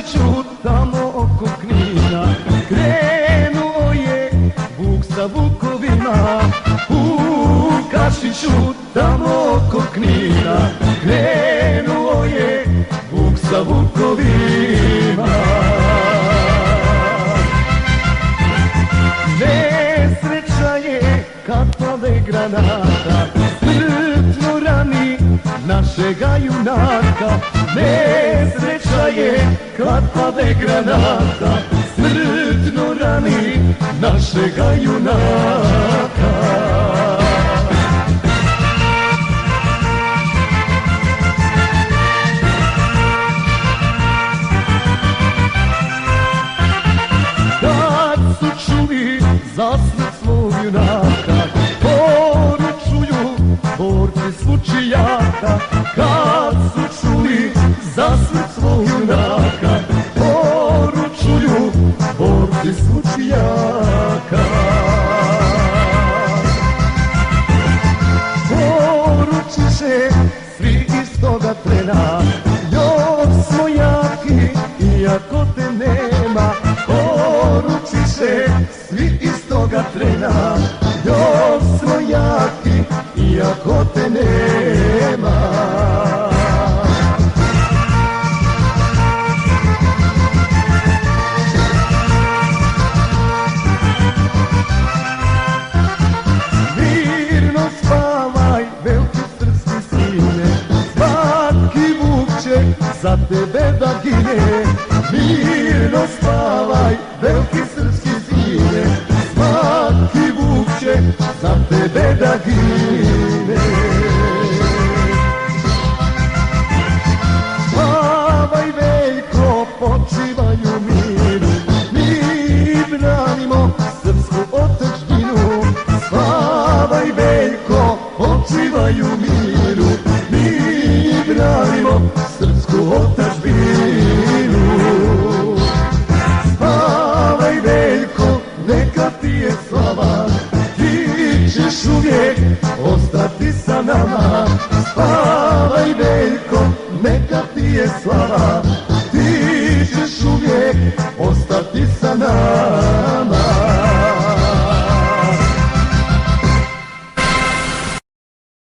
Kašiću tamo oko Knina, krenuo je vuk sa vukovima. U Kašiću tamo oko Knina, krenuo je vuk sa vukovima. Nesreća je kad pade granata, smrtno rani našega junaka. Nesreća je kad pade granata, smrtno rani našega junaka. Kad su čuli za smrt svog junaka, poručuju borci svučijaka. Kad su čuli za smrt svog junaka, poručuju borci svučijaka. Poručiše svi istoga trena, još smo jaki iako te nema. Poručiše svi istoga trena, još smo jaki iako te nema. Mirno spavaj, veliki srpski sine, svaki vuk će za tebe da gine. Mirno spavaj, veliki srpski sine, svaki vuk će za tebe da gine. Spavaj Veljko, počivaj u miru, mi branimo srpsku otadžbinu. Spavaj Veljko, počivaj u miru, mi branimo srpsku otadžbinu. Spavaj Veljko, neka ti je slava, ti ćeš uvijek ostati sa nama.